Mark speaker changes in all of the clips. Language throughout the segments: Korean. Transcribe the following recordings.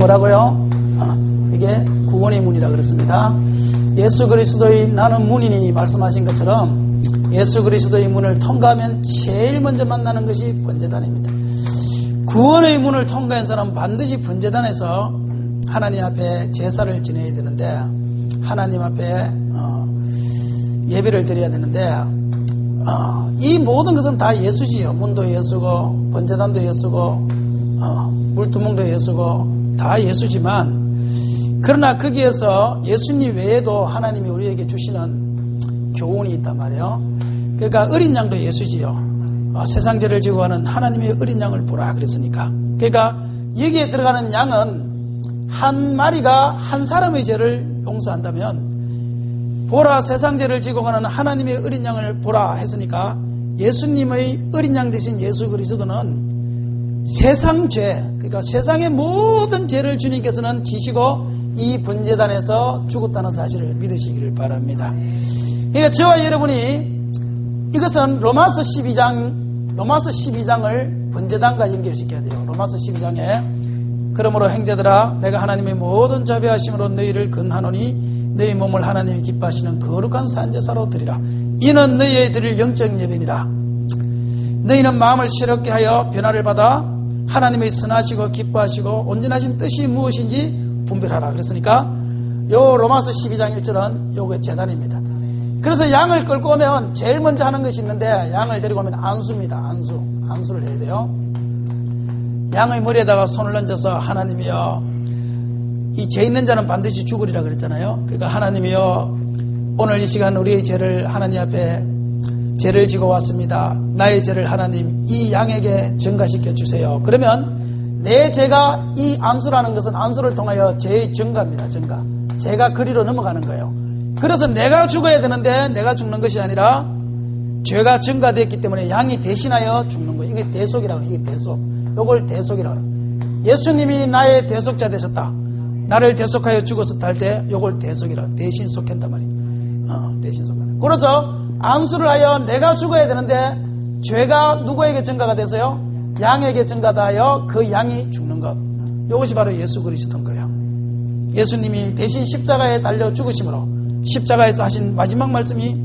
Speaker 1: 뭐라고요? 이게 구원의 문이라 그랬습니다. 예수 그리스도의 나는 문이니 말씀하신 것처럼 예수 그리스도의 문을 통과하면 제일 먼저 만나는 것이 번제단입니다. 구원의 문을 통과한 사람은 반드시 번제단에서 하나님 앞에 제사를 지내야 되는데, 하나님 앞에 예배를 드려야 되는데, 이 모든 것은 다 예수지요. 문도 예수고 번제단도 예수고 물두멍도 예수고 다 예수지만, 그러나 거기에서 예수님 외에도 하나님이 우리에게 주시는 교훈이 있단 말이에요. 그러니까 어린 양도 예수지요. 세상 죄를 지고 가는 하나님의 어린 양을 보라 그랬으니까. 그러니까 여기에 들어가는 양은 한 마리가 한 사람의 죄를 용서한다면, 보라 세상 죄를 지고 가는 하나님의 어린 양을 보라 했으니까, 예수님의 어린 양 대신 예수 그리스도는 세상 죄, 그러니까 세상의 모든 죄를 주님께서는 지시고 이 번제단에서 죽었다는 사실을 믿으시기를 바랍니다. 그러니까 저와 여러분이 이것은 로마서 12장을 번제단과 연결시켜야 돼요. 로마서 12장에 그러므로 형제들아 내가 하나님의 모든 자비하심으로 너희를 근하노니 너희 몸을 하나님이 기뻐하시는 거룩한 산제사로 드리라. 이는 너희의 드릴 영적 예배니라. 너희는 마음을 새롭게 하여 변화를 받아 하나님의 선하시고 기뻐하시고 온전하신 뜻이 무엇인지 분별하라. 그랬으니까 요 로마서 12장 1절은 요거 제단입니다. 그래서 양을 끌고 오면 제일 먼저 하는 것이 있는데, 양을 데리고 오면 안수입니다. 안수를 해야 돼요. 양의 머리에다가 손을 얹어서 하나님이여, 이 죄 있는 자는 반드시 죽으리라 그랬잖아요. 그러니까 하나님이여, 오늘 이 시간 우리의 죄를 하나님 앞에 죄를 지고 왔습니다. 나의 죄를 하나님 이 양에게 전가시켜 주세요. 그러면 내 죄가, 이 안수라는 것은 안수를 통하여 죄의 전가입니다. 전가. 죄가 그리로 넘어가는 거예요. 그래서 내가 죽어야 되는데 내가 죽는 것이 아니라 죄가 전가되었기 때문에 양이 대신하여 죽는 거예요. 이게 대속이라고 해요. 이게 대속. 이걸 대속이라고 해요. 예수님이 나의 대속자 되셨다. 나를 대속하여 죽었었다 할 때 이걸 대속이라고 해요. 대신 속했단 말이에요. 대신 속한다. 그래서 안수를 하여 내가 죽어야 되는데 죄가 누구에게 전가가 돼서요? 양에게 전가하여 그 양이 죽는 것. 이것이 바로 예수 그리스도인 거예요. 예수님이 대신 십자가에 달려 죽으심으로 십자가에서 하신 마지막 말씀이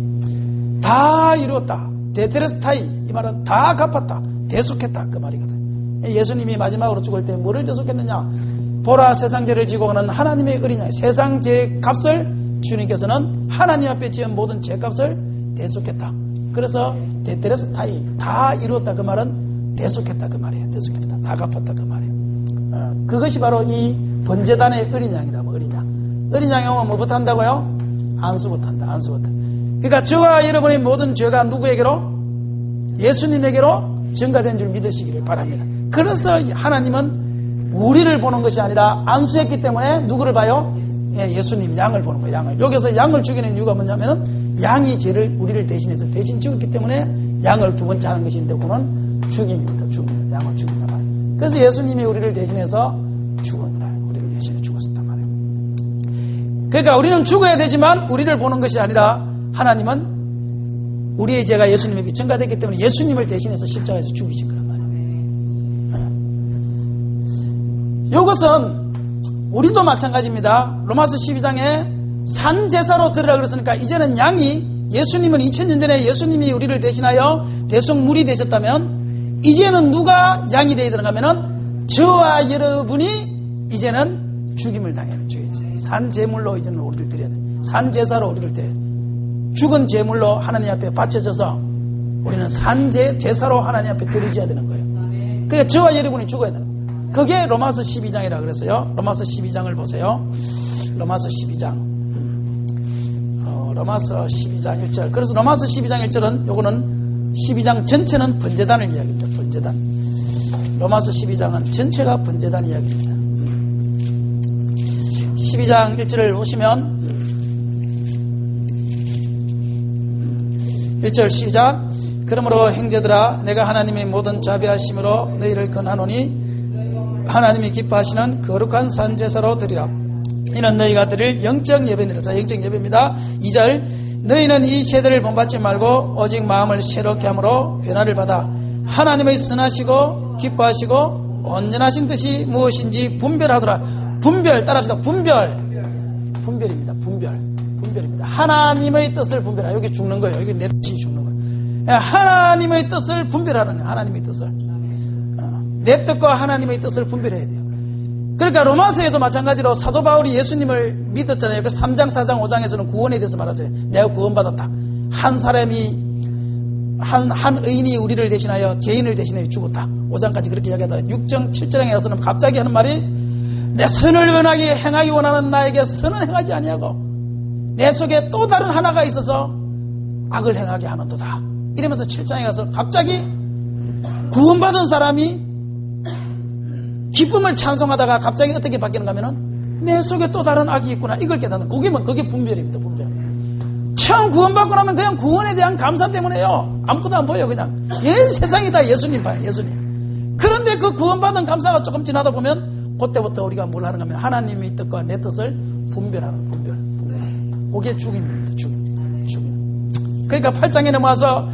Speaker 1: 다 이루었다. 데테레스타이, 이 말은 다 갚았다. 대속했다. 그 말이거든. 예수님이 마지막으로 죽을 때 뭐를 대속했느냐? 보라 세상 죄를 지고 가는 하나님의 어린 양, 세상 죄 값을 주님께서는 하나님 앞에 지은 모든 죄 값을 대속했다. 그래서 데테레스타이, 다 이루었다. 그 말은 대속했다. 그 말이에요. 대속했다. 다 갚았다. 그 말이에요. 그것이 바로 이 번제단의 어린 양이라고. 어린 양. 어린 양이 오면 뭐부터 한다고요? 안수부터 한다. 안수부터. 그러니까 저와 여러분의 모든 죄가 누구에게로? 예수님에게로 전가된 줄 믿으시기를 바랍니다. 그래서 하나님은 우리를 보는 것이 아니라 안수했기 때문에 누구를 봐요? 예수님, 양을 보는 거예요. 양을. 여기서 양을 죽이는 이유가 뭐냐면은 양이 죄를 우리를 대신해서 대신 죽었기 때문에 양을 두 번째 하는 것인데, 그거는 죽임입니다. 죽임. 양을 죽인단 말이에요. 그래서 예수님이 우리를 대신해서 죽었다. 우리를 대신해 죽었단 말이에요. 그러니까 우리는 죽어야 되지만 우리를 보는 것이 아니라 하나님은 우리의 죄가 예수님에게 전가됐기 때문에 예수님을 대신해서 십자가에서 죽이신 거란 말이에요. 이것은 우리도 마찬가지입니다. 로마서 12장에 산제사로 드리라 그랬으니까 이제는 양이, 예수님은 2000년 전에 예수님이 우리를 대신하여 대속물이 되셨다면 이제는 누가 양이 되어야 되는가 하면은 저와 여러분이 이제는 죽임을 당해야 돼요. 산제물로 이제는 우리를 드려야 돼요. 산제사로 우리를 드려야 돼요. 죽은 제물로 하나님 앞에 바쳐져서 우리는 산제사로 하나님 앞에 드려져야 되는 거예요. 그러니까 저와 여러분이 죽어야 되는 거예요. 그게 로마서 12장이라 그랬어요. 로마서 12장을 보세요. 로마서 12장. 로마서 12장 1절. 그래서 로마서 12장 1절은 요거는 12장 전체는 번제단을 이야기합니다. 번제단. 로마서 12장은 전체가 번제단 이야기입니다. 12장 1절을 보시면 1절 시작. 그러므로 형제들아 내가 하나님의 모든 자비하심으로 너희를 권하노니 하나님이 기뻐하시는 거룩한 산제사로 드리라. 이는 너희가 드릴 영적 예배니라. 자, 영적 예배입니다. 2절. 너희는 이 세대를 본받지 말고 오직 마음을 새롭게 함으로 변화를 받아 하나님의 선하시고 기뻐하시고 온전하신 뜻이 무엇인지 분별하더라. 분별, 따라합시다. 분별입니다. 분별입니다. 하나님의 뜻을 분별하라. 여기 죽는 거예요. 여기 내 뜻이 죽는 거예요. 하나님의 뜻을 분별하는 거예요. 하나님의 뜻을. 내 뜻과 하나님의 뜻을 분별해야 돼요. 그러니까 로마서에도 마찬가지로 사도 바울이 예수님을 믿었잖아요. 그 3장, 4장, 5장에서는 구원에 대해서 말하잖아요. 내가 구원받았다. 한 사람이, 한 의인이 우리를 대신하여 죄인을 대신하여 죽었다. 5장까지 그렇게 이야기하다 6장, 7장에 가서는 갑자기 하는 말이 내 선을 원하게 행하기 원하는 나에게 선은 행하지 아니하고 내 속에 또 다른 하나가 있어서 악을 행하게 하는도다. 이러면서 7장에 가서 갑자기 구원받은 사람이 기쁨을 찬송하다가 갑자기 어떻게 바뀌는가 하면은 내 속에 또 다른 악이 있구나. 이걸 깨닫는 그게 분별입니다. 분별. 처음 구원받고 나면 그냥 구원에 대한 감사 때문에요. 아무것도 안 보여요. 그냥 세상이 다 예수님 봐요. 예수님. 그런데 그 구원받은 감사가 조금 지나다 보면 그때부터 우리가 뭘 하는가 하면 하나님의 뜻과 내 뜻을 분별하는 분별. 그게 죽임입니다. 죽임. 그러니까 8장에 넘어와서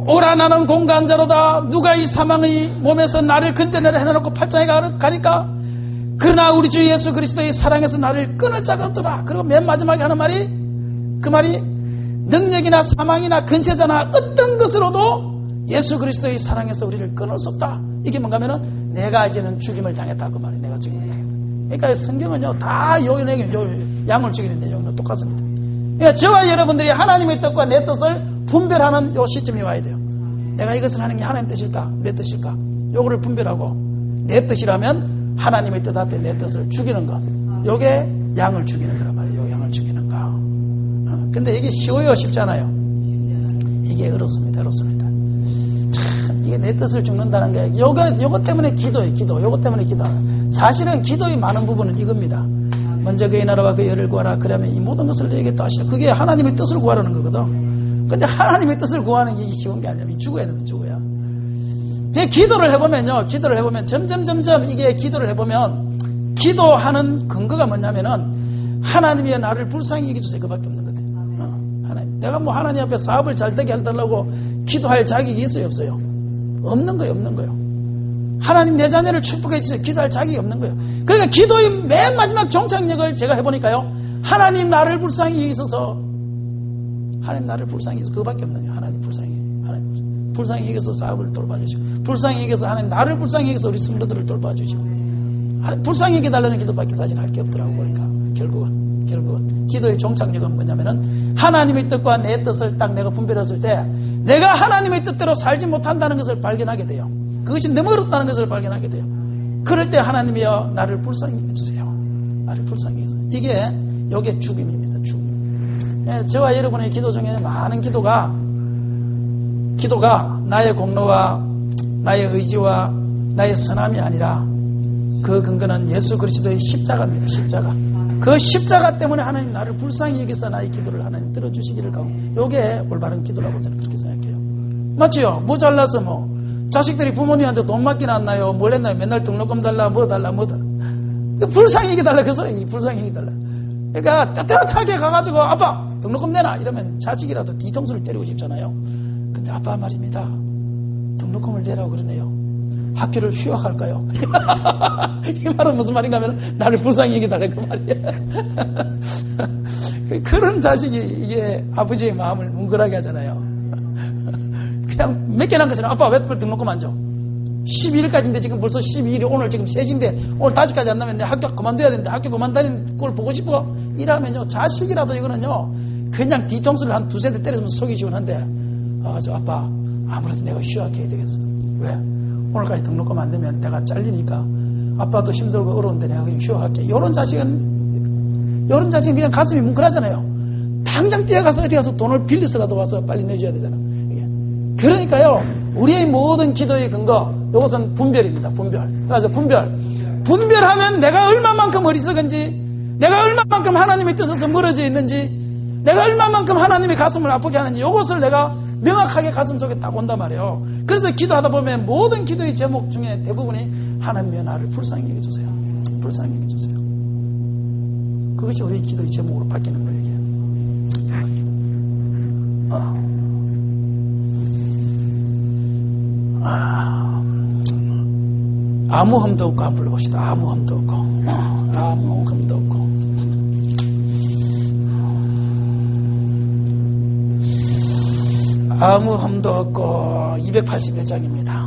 Speaker 1: 오라 나는 공간자로다. 누가 이 사망의 몸에서 나를 건져내라 해놓고 8장에 가니까 그러나 우리 주 예수 그리스도의 사랑에서 나를 끊을 자가 없도다. 그리고 맨 마지막에 하는 말이 그 말이 능력이나 사망이나 근세자나 어떤 것으로도 예수 그리스도의 사랑에서 우리를 끊을 수 없다. 이게 뭔가 하면은 내가 이제는 죽임을 당했다. 그 말이 내가 죽임을 당했다. 그러니까 성경은요 다 양을 죽이는 내용은 똑같습니다. 그러니까 저와 여러분들이 하나님의 뜻과 내 뜻을 분별하는 요 시점이 와야 돼요. 내가 이것을 하는 게 하나님 뜻일까? 내 뜻일까? 요거를 분별하고 내 뜻이라면 하나님의 뜻 앞에 내 뜻을 죽이는 것. 요게 양을 죽이는 거란 말이에요. 요 양을 죽이는 거. 근데 이게 쉬워요? 쉽잖아요? 이게 어렵습니다. 참, 이게 내 뜻을 죽는다는 게 요거 때문에 기도예요. 요거 때문에 기도하는. 사실은 기도의 많은 부분은 이겁니다. 먼저 그의 나라와 그의 의를 구하라. 그러면 이 모든 것을 내게 또 하시라. 그게 하나님의 뜻을 구하라는 거거든. 근데 하나님의 뜻을 구하는 게 쉬운 게 아니라 죽어야 됩니다. 죽어야. 기도를 해보면 점점 이게 기도를 해보면 기도하는 근거가 뭐냐면은 하나님이 나를 불쌍히 여겨주세요. 그밖에 없는 것 같아요. 하나님. 내가 뭐 하나님 앞에 사업을 잘 되게 해달라고 기도할 자격이 있어요? 없어요? 없는 거예요. 하나님 내 자녀를 축복해 주세요. 기도할 자격이 없는 거예요. 그러니까 기도의 맨 마지막 종착역을 제가 해보니까요. 하나님 나를 불쌍히 여기셔서 하나님 나를 불쌍히 여기서 그거밖에 없는 거예요. 하나님 불쌍히 여기서 사업을 돌봐주시고 불쌍히 여기서 하나님 나를 불쌍히 여기서 우리 성도들을 돌봐주시고 불쌍히 여겨달라는 기도밖에 사실 할 게 없더라고. 그러니까 결국은 기도의 종착역은 뭐냐면은 하나님의 뜻과 내 뜻을 딱 내가 분별했을 때 내가 하나님의 뜻대로 살지 못한다는 것을 발견하게 돼요. 그것이 너무 어렵다는 것을 발견하게 돼요. 그럴 때 하나님이여 나를 불쌍히 여겨주세요. 나를 불쌍히 여겨주세요. 이게 죽임입니다. 죽임. 저와 여러분의 기도 중에 많은 기도가 나의 공로와 나의 의지와 나의 선함이 아니라 그 근거는 예수 그리스도의 십자가입니다. 십자가. 그 십자가 때문에 하나님 나를 불쌍히 여기서 나의 기도를 하나님 들어주시기를 가고 이게 올바른 기도라고 저는 그렇게 생각해요. 맞지요? 뭐 잘나서 뭐 자식들이 부모님한테 돈 맡기나 안 나요? 뭘 했나요? 맨날 등록금 달라 뭐 달라 불쌍히 여기달라 그 소리. 불쌍히 여기달라. 그러니까 따뜻하게 가가지고 아빠 등록금 내놔 이러면 자식이라도 뒤통수를 때리고 싶잖아요. 근데 아빠 말입니다. 등록금을 내라고 그러네요. 학교를 휴학할까요? 이 말은 무슨 말인가 하면 나를 불쌍히 여기달라 그 말이에요. 그런 자식이 이게 아버지의 마음을 뭉클하게 하잖아요. 그냥 몇 개 난 것처럼 아빠 왜 등록금 안 줘? 12일까지인데 지금 벌써 12일이 오늘 지금 3시인데 오늘 5시까지 안 나면 내 학교 그만둬야 되는데 학교 그만다니는 걸 보고 싶어? 이러면요 자식이라도 이거는요 그냥 뒤통수를 한 두세 대 때렸으면 속이 시원한데 저 아빠 아무래도 내가 휴학해야 되겠어. 왜? 오늘까지 등록금 안 되면 내가 잘리니까 아빠도 힘들고 어려운데 내가 그냥 휴학할게. 이런 자식은 그냥 가슴이 뭉클하잖아요. 당장 뛰어가서 어디 가서 돈을 빌려서라도 와서 빨리 내줘야 되잖아. 그러니까요 우리의 모든 기도의 근거 이것은 분별입니다. 그래서 분별하면 내가 얼마만큼 어리석은지 내가 얼마만큼 하나님의 뜻에서 멀어져 있는지 내가 얼마만큼 하나님의 가슴을 아프게 하는지 이것을 내가 명확하게 가슴속에 딱 온단 말이에요. 그래서 기도하다 보면 모든 기도의 제목 중에 대부분이 하나님의 나를 불쌍히 여겨주세요. 불쌍히 여겨주세요. 그것이 우리의 기도의 제목으로 바뀌는 거예요. 이게. 아무 험도 없고 한 불러봅시다. 아무 험도 없고 아무 흠도 없고. 아무 흠도 없고 281장입니다.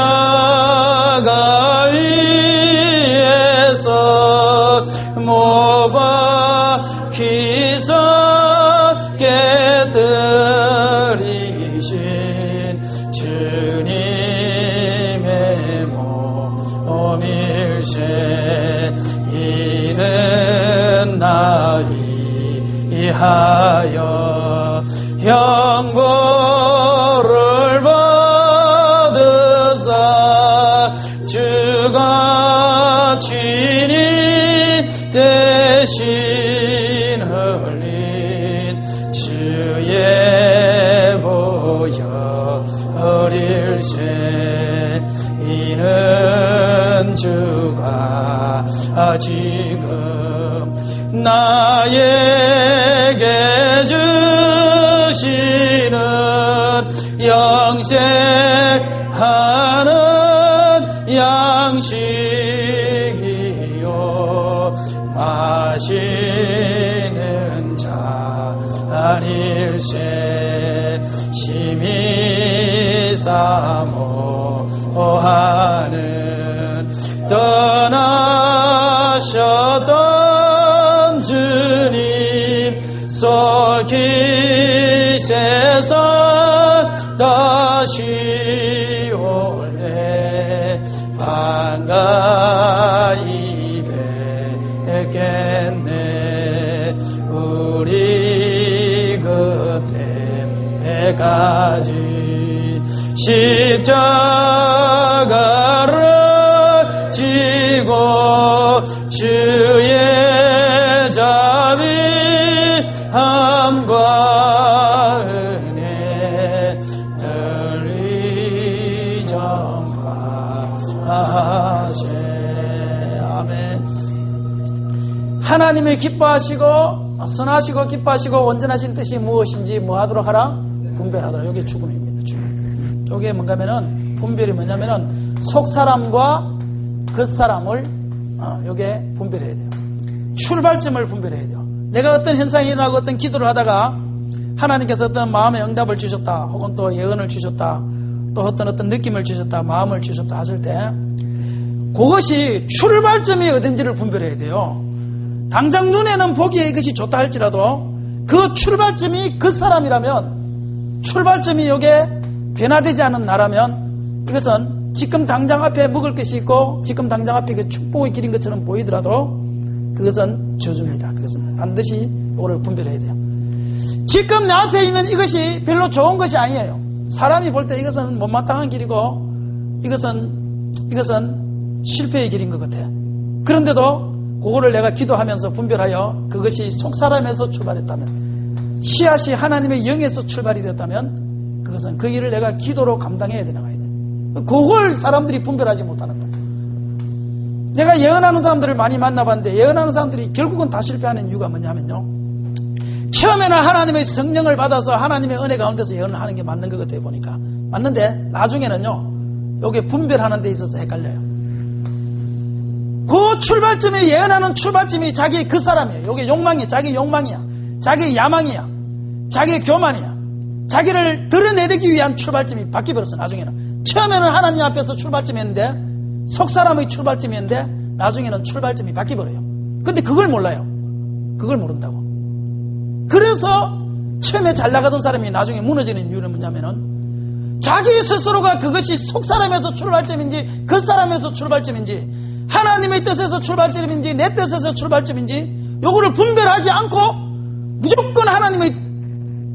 Speaker 2: 십자가 위에서 못 박히사 깨뜨리신 주님의 몸일세 이는 나이 하여 형벌을 받으사 주가 친히 대신 흘린 주의 보혈 흘릴세 이는 주가 지금 나에게 주시는 영생하는 양식이요 마시는 잔일세 심히 사모하는 떠나셨던 주님 속히 세상 다시 올때 반가이 뵙겠네 우리 그때까지 십자가를 지고 주의 자비함과 은혜 널리 전파하세. 아멘.
Speaker 1: 하나님이 기뻐하시고 선하시고 기뻐하시고 온전하신 뜻이 무엇인지 뭐하도록 하라? 분별하도록. 이게 죽음입니다. 죽음. 이게 뭔가면은 분별이 뭐냐면은 속 사람과 겉 사람을 이게 분별해야 돼요. 출발점을 분별해야 돼요. 내가 어떤 현상이 일어나고 어떤 기도를 하다가 하나님께서 어떤 마음의 응답을 주셨다, 혹은 또 예언을 주셨다, 또 어떤 느낌을 주셨다, 마음을 주셨다 하실 때 그것이 출발점이 어딘지를 분별해야 돼요. 당장 눈에는 보기에 이것이 좋다 할지라도 그 출발점이 그 사람이라면, 출발점이 이게 변화되지 않은 나라면 이것은 지금 당장 앞에 먹을 것이 있고 지금 당장 앞에 그 축복의 길인 것처럼 보이더라도 그것은 저주입니다. 그것은 반드시 이거를 분별해야 돼요. 지금 내 앞에 있는 이것이 별로 좋은 것이 아니에요. 사람이 볼 때 이것은 못마땅한 길이고 이것은 실패의 길인 것 같아요. 그런데도 그거를 내가 기도하면서 분별하여 그것이 속사람에서 출발했다면, 씨앗이 하나님의 영에서 출발이 됐다면 그것은 그 일을 내가 기도로 감당해야 되는 거예요. 그걸 사람들이 분별하지 못하는 거예요. 내가 예언하는 사람들을 많이 만나봤는데 예언하는 사람들이 결국은 다 실패하는 이유가 뭐냐면요, 처음에는 하나님의 성령을 받아서 하나님의 은혜 가운데서 예언을 하는 게 맞는 것 같아요. 보니까 맞는데 나중에는요 요게 분별하는 데 있어서 헷갈려요. 그 출발점이, 예언하는 출발점이 자기 그 사람이에요. 요게 욕망이에요. 자기 욕망이야, 자기 야망이야, 자기 교만이야. 자기를 드러내기 위한 출발점이 바뀌어버렸어. 나중에는 처음에는 하나님 앞에서 출발점이었는데, 속사람의 출발점이었는데 나중에는 출발점이 바뀌어버려요. 근데 그걸 몰라요. 그걸 모른다고. 그래서 처음에 잘 나가던 사람이 나중에 무너지는 이유는 뭐냐면은 자기 스스로가 그것이 속사람에서 출발점인지 그 사람에서 출발점인지 하나님의 뜻에서 출발점인지 내 뜻에서 출발점인지 요거를 분별하지 않고 무조건 하나님의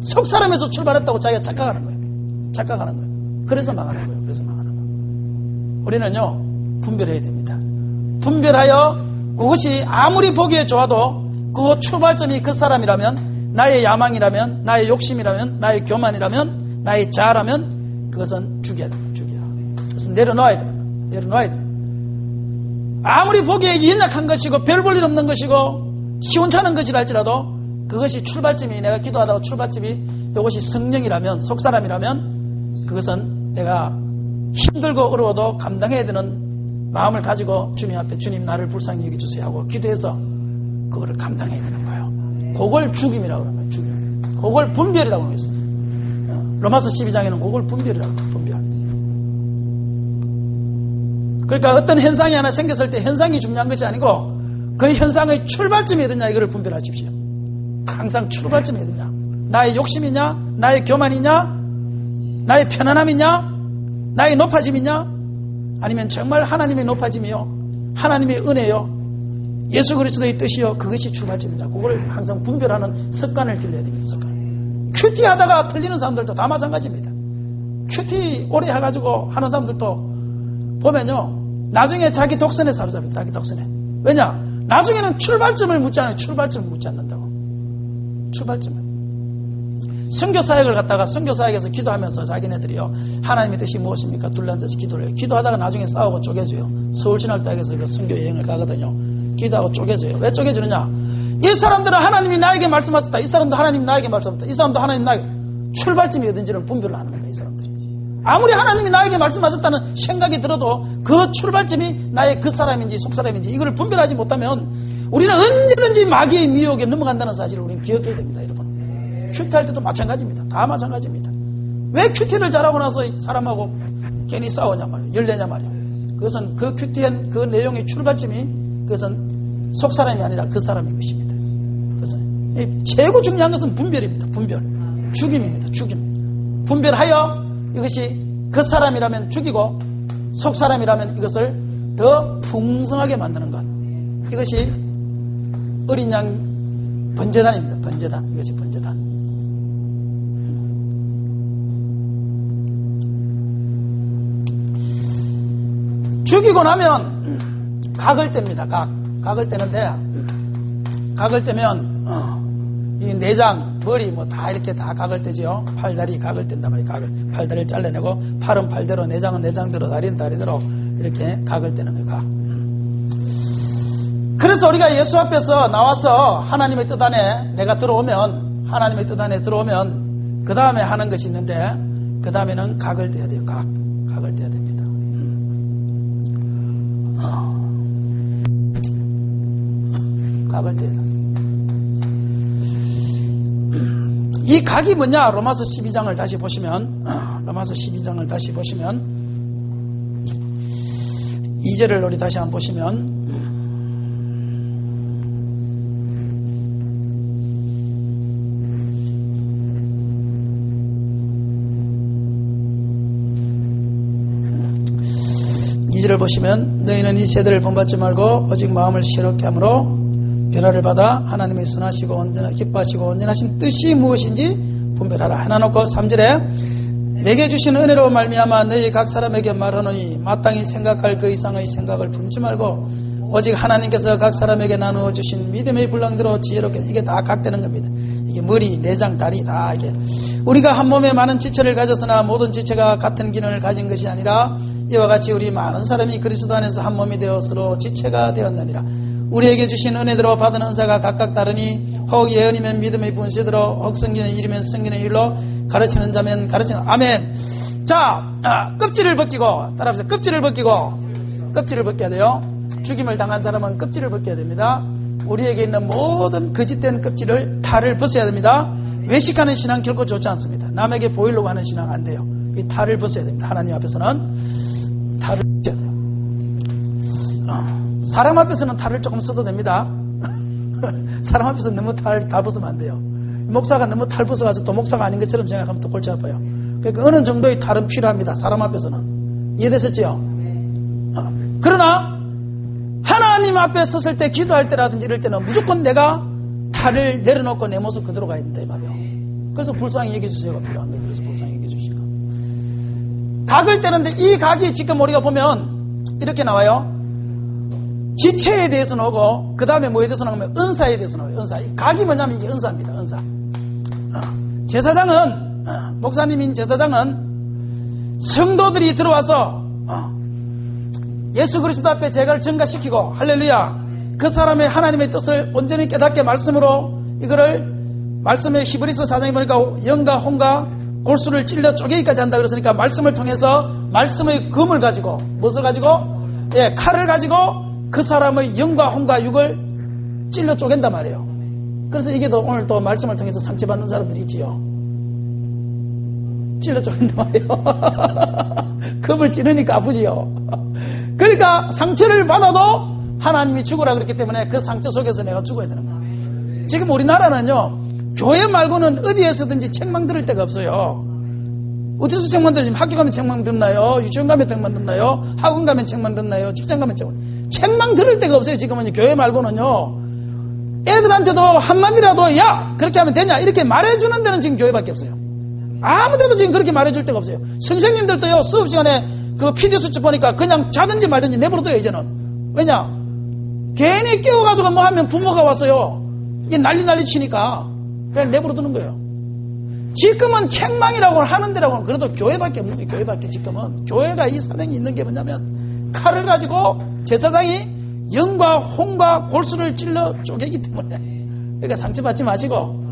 Speaker 1: 속사람에서 출발했다고 자기가 착각하는 거예요. 착각하는 거예요. 그래서 망하는 거예요. 그래서 망하는 거예요. 우리는요 분별해야 됩니다. 분별하여 그것이 아무리 보기에 좋아도 그 출발점이 그 사람이라면, 나의 야망이라면, 나의 욕심이라면, 나의 교만이라면, 나의 자아라면 그것은 죽여야 됩니다. 죽여야. 그것은 내려놓아야 됩니다. 내려놓아야 됩니다. 아무리 보기에 연약한 것이고 별 볼 일 없는 것이고 시원찮은 것이라 할지라도 그것이 출발점이, 내가 기도하다가 출발점이 이것이 성령이라면, 속사람이라면 그것은 내가 힘들고 어려워도 감당해야 되는 마음을 가지고 주님 앞에 주님 나를 불쌍히 여겨주세요 하고 기도해서 그거를 감당해야 되는 거예요. 그걸 죽임이라고 하는 거예요. 죽임. 그걸 분별이라고 하는 거예요. 로마서 12장에는 그걸 분별이라고 해요. 분별. 그러니까 어떤 현상이 하나 생겼을 때 현상이 중요한 것이 아니고 그 현상의 출발점이 어디냐 이거를 분별하십시오. 항상 출발점이 어디냐. 나의 욕심이냐, 나의 교만이냐, 나의 편안함이냐, 나의 높아짐이냐, 아니면 정말 하나님의 높아짐이요, 하나님의 은혜요, 예수 그리스도의 뜻이요, 그것이 출발점이냐. 그걸 항상 분별하는 습관을 길러야 됩니다. 습관. 큐티 하다가 틀리는 사람들도 다 마찬가지입니다. 큐티 오래 해가지고 하는 사람들도 보면요, 나중에 자기 독선에 사로잡혀요. 자기 독선에. 왜냐? 나중에는 출발점을 묻지 않아요. 출발점을 묻지 않는다고. 출발점을. 선교사역을 갖다가 선교사역에서 기도하면서 자기네들이요, 하나님의 뜻이 무엇입니까? 둘러앉아서 기도를 해요. 기도하다가 나중에 싸우고 쪼개져요. 서울신학대학에서 그 선교 여행을 가거든요. 기도하고 쪼개져요. 왜 쪼개지느냐? 이 사람들은 하나님이 나에게 말씀하셨다. 이 사람도 하나님이 나에게 말씀하셨다. 이 사람도 하나님 나에게. 출발점이 어딘지를 분별을 하는 거예요. 이 사람들이. 아무리 하나님이 나에게 말씀하셨다는 생각이 들어도 그 출발점이 나의 그 사람인지 속사람인지 이걸 분별하지 못하면 우리는 언제든지 마귀의 미혹에 넘어간다는 사실을 우리는 기억해야 됩니다. 여러분. 큐티할 때도 마찬가지입니다. 다 마찬가지입니다. 왜 큐티를 잘하고 나서 사람하고 괜히 싸우냐 말이에요. 열내냐 말이에요. 그것은 그 큐티한 그 내용의 출발점이 그것은 속사람이 아니라 그 사람인 것입니다. 그것은 최고 중요한 것은 분별입니다. 분별. 죽임입니다. 죽임. 분별하여 이것이 그 사람이라면 죽이고 속사람이라면 이것을 더 풍성하게 만드는 것. 이것이 어린 양 번제단입니다. 번제단. 이것이 번제단. 죽이고 나면 각을 뗍니다. 각을 떼는데 각을 떼면 이 내장, 머리 뭐 다 이렇게 다 각을 떼죠. 팔다리 각을 뗀단 말이에요. 각을. 팔다리를 잘라내고 팔은 팔대로, 내장은 내장대로, 다리는 다리대로 이렇게 각을 떼는 거예요. 각. 그래서 우리가 예수 앞에서 나와서 하나님의 뜻 안에 내가 들어오면, 하나님의 뜻 안에 들어오면 그 다음에 하는 것이 있는데 그 다음에는 각을 떼야 돼요. 각을 떼야 됩니다. 각을 떼야 돼요. 이 각이 뭐냐? 로마서 12장을 다시 보시면, 로마서 12장을 다시 보시면 2절을 우리 다시 한번 보시면, 를 보시면 너희는 이 세대를 본받지 말고 오직 마음을 새롭게 함으로 변화를 받아 하나님의 선하시고 온전하 기뻐하시고 온전하신 뜻이 무엇인지 분별하라. 해놔놓고 3절에 내게 주신 은혜로 말미암아 너희 각 사람에게 말하노니 마땅히 생각할 그 이상의 생각을 품지 말고 오직 하나님께서 각 사람에게 나누어 주신 믿음의 분량대로 지혜롭게. 이게 다 각되는 겁니다. 이게 머리, 내장, 다리 다 이게. 우리가 한 몸에 많은 지체를 가졌으나 모든 지체가 같은 기능을 가진 것이 아니라 이와 같이 우리 많은 사람이 그리스도 안에서 한 몸이 되어 서로 지체가 되었느니라. 우리에게 주신 은혜대로 받은 은사가 각각 다르니 혹 예언이면 믿음의 분쇄대로 혹 성경의 일이면 성경의 일로 가르치는 자면 가르치는. 아멘. 자, 껍질을 벗기고 따라합시다. 껍질을 벗겨야 돼요. 죽임을 당한 사람은 껍질을 벗겨야 됩니다. 우리에게 있는 모든 거짓된 껍질을 탈을 벗어야 됩니다. 외식하는 신앙 결코 좋지 않습니다. 남에게 보이려고 하는 신앙 안 돼요. 이 탈을 벗어야 됩니다. 하나님 앞에서는 탈을 벗어야 돼요. 사람 앞에서는 탈을 조금 써도 됩니다. 사람 앞에서 너무 탈 다 벗으면 안 돼요. 목사가 너무 탈 벗어가지고 또 목사가 아닌 것처럼 생각하면 또 골치 아파요. 그러니까 어느 정도의 탈은 필요합니다. 사람 앞에서는. 이해되셨죠? 그러나 하나님 앞에 섰을 때, 기도할 때라든지 이럴 때는 무조건 내가 탈을 내려놓고 내 모습 그대로 가야 된다 이 말이에요. 그래서 불쌍히 여겨주세요가 필요한 거예요. 그래서 불쌍히 여겨주시고 각을 떼는데, 이 각이 지금 우리가 보면 이렇게 나와요. 지체에 대해서 나오고, 그 다음에 뭐에 대해서 나오면 은사에 대해서 나와요. 은사. 이 각이 뭐냐면 이게 은사입니다. 은사. 제사장은, 목사님인 제사장은 성도들이 들어와서 예수 그리스도 앞에 제가를 증가시키고, 할렐루야, 그 사람의 하나님의 뜻을 온전히 깨닫게 말씀으로, 이거를 말씀의 히브리서 4장에 보니까 영과 혼과 골수를 찔러 쪼개기까지 한다 그랬으니까, 말씀을 통해서 말씀의 검을 가지고, 무엇을 가지고? 예, 칼을 가지고 그 사람의 영과 혼과 육을 찔러 쪼갠단 말이에요. 그래서 이게 또 오늘 또 말씀을 통해서 상처받는 사람들이 있지요. 찔러 쪼갠단 말이에요. 검을 찌르니까 아프지요. 그러니까 상처를 받아도 하나님이 죽으라 그랬기 때문에 그 상처 속에서 내가 죽어야 되는 거예요. 지금 우리나라는요, 교회 말고는 어디에서든지 책망 들을 데가 없어요. 어디서 책망 들지? 학교 가면 책망 듣나요? 유치원 가면 책망 듣나요? 학원 가면 책망 듣나요? 직장 가면 책망 들을 데가 없어요. 지금은 교회 말고는요. 애들한테도 한마디라도 야 그렇게 하면 되냐 이렇게 말해주는 데는 지금 교회밖에 없어요. 아무 데도 지금 그렇게 말해줄 데가 없어요. 선생님들도요, 수업 시간에 그 PD 수첩 보니까 그냥 자든지 말든지 내버려둬요. 이제는. 왜냐? 괜히 깨워가지고 뭐 하면 부모가 왔어요. 이게 난리 치니까 그냥 내버려두는 거예요. 지금은 책망이라고 하는 데라고는 그래도 교회밖에 없는 거예요. 교회밖에. 지금은 교회가 이 사명이 있는 게 뭐냐면, 칼을 가지고 제사장이 영과 혼과 골수를 찔러 쪼개기 때문에, 그러니까 상처받지 마시고,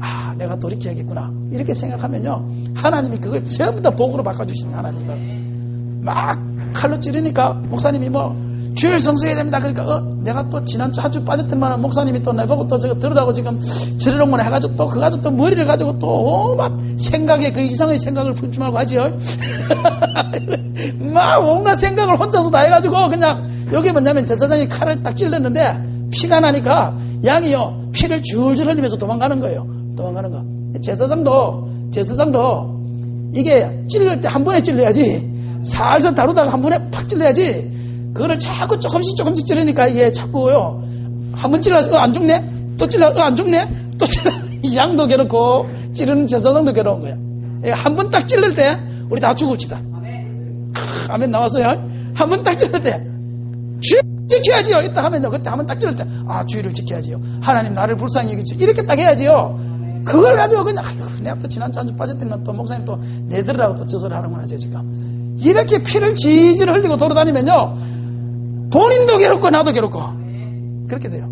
Speaker 1: 아, 내가 돌이켜야겠구나 이렇게 생각하면요, 하나님이 그걸 전부 다 복으로 바꿔주시는 하나님은. 막 칼로 찌르니까 목사님이 뭐 주일 성수해야 됩니다. 그러니까 내가 또 지난주 한 주 빠졌더만 목사님이 또 내보고 또 저거 들으라고 지금 지르렁만 해가지고 또 그 가지고 또 머리를 가지고 또 막 생각에 그 이상의 생각을 품지 말고 하지요. 막 온갖 생각을 혼자서 다 해가지고 그냥 여기 뭐냐면 제사장이 칼을 딱 찔렀는데 피가 나니까 양이요 피를 줄줄 흘리면서 도망가는 거예요. 도망가는 거. 제사장도 이게 찔릴 때 한 번에 찔러야지, 살살 다루다가 한 번에 팍 찔러야지, 그거를 자꾸 조금씩 찌르니까 이게 자꾸요, 한 번 찔러, 안 죽네? 또 찔러, 안 죽네? 또 찔러. 양도 괴롭고, 찌르는 제사장도 괴로운 거야. 한 번 딱 찔릴 때, 우리 다 죽읍시다. 아멘 나왔어요? 한 번 딱 찔릴 때, 주의를 지켜야지요. 이따 하면요. 그때 한 번 딱 찔릴 때, 아, 주의를 지켜야지요. 하나님 나를 불쌍히 여기죠. 이렇게 딱 해야지요. 그걸 가지고 그냥, 내가 또 지난주 한 주 빠졌더니 또 목사님 또 내들으라고 또 저소리 하는구나, 지금. 이렇게 피를 지질 흘리고 돌아다니면요, 본인도 괴롭고 나도 괴롭고 그렇게 돼요.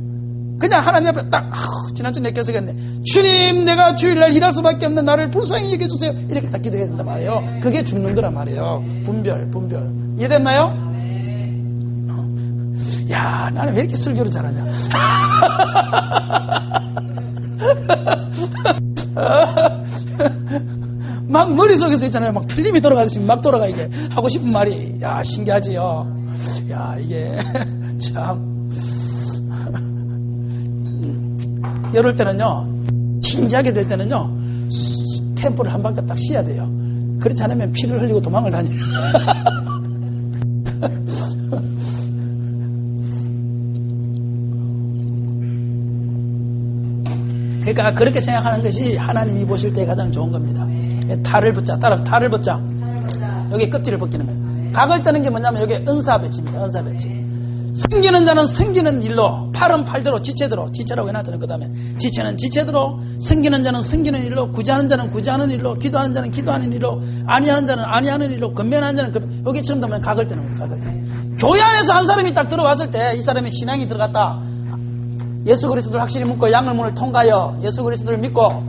Speaker 1: 그냥 하나님 앞에 딱 지난주 내게 쓰겠네. 주님, 내가 주일날 일할 수밖에 없는 나를 불쌍히 여겨주세요. 이렇게 딱 기도해야 된단 말이에요. 그게 죽는 거란 말이에요. 분별. 이해됐나요? 야, 나는 왜 이렇게 설교를 잘하냐. 막 머릿속에서 있잖아요. 막 필름이 돌아가듯이 막 돌아가. 이게 하고 싶은 말이, 야, 신기하지요. 야, 이게 참 이럴 때는요, 진지하게 될 때는요, 템포를 한 바퀴 딱 쉬어야 돼요. 그렇지 않으면 피를 흘리고 도망을 다녀요. 그러니까 그렇게 생각하는 것이 하나님이 보실 때 가장 좋은 겁니다. 탈을 벗자, 탈을 벗자. 여기 껍질을 벗기는 거예요. 각을 뜨는 게 뭐냐면 여기 은사 배치입니다. 은사 배치. 승기는 자는 승기는 일로, 팔은 팔대로, 지체라고 해놨잖아요. 그 다음에 지체는 지체대로, 승기는 자는 승기는 일로, 구제하는 자는 구제하는 일로, 기도하는 자는 기도하는 일로, 아니하는 자는 아니하는 일로, 건면하는 자는 건면. 여기 처음 보면 각을 뜨는 거예요. 각을 뜨는. 교회 안에서 한 사람이 딱 들어왔을 때 이 사람의 신앙이 들어갔다. 예수 그리스도를 확실히 믿고 양을 문을 통과하여 예수 그리스도를 믿고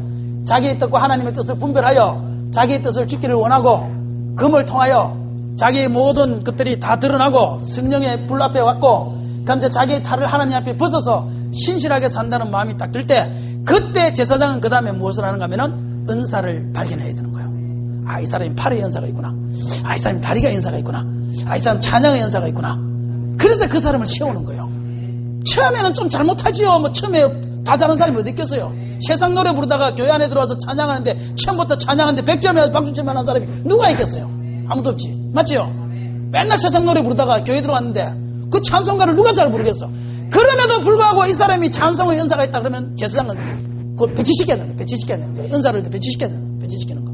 Speaker 1: 자기의 뜻과 하나님의 뜻을 분별하여 자기의 뜻을 지키를 원하고 금을 통하여 자기의 모든 것들이 다 드러나고 성령의 불 앞에 왔고 그다음에 자기의 탈을 하나님 앞에 벗어서 신실하게 산다는 마음이 딱 들 때 그때 제사장은 그 다음에 무엇을 하는가 하면은 은사를 발견해야 되는 거예요. 아, 이 사람이 팔에 연사가 있구나. 아, 이 사람이 다리가 연사가 있구나. 아, 이 사람 찬양의 연사가 있구나. 그래서 그 사람을 세우는 거예요. 처음에는 좀 잘못하지요. 뭐 처음에 다 잘하는 사람이 어디 있겠어요? 세상 노래 부르다가 교회 안에 들어와서 찬양하는데 처음부터 찬양하는데 100점에 박수 칠 만한 사람이 누가 있겠어요? 아무도 없지. 맞지요? 맨날 세상 노래 부르다가 교회 들어왔는데 그 찬송가를 누가 잘 부르겠어? 그럼에도 불구하고 이 사람이 찬송의 은사가 있다 그러면 제사장은 그걸 배치시켜야 되는 거예요. 배치시켜야 되는 거예요. 은사를 배치시켜야 되는 거예요. 배치시키는 거.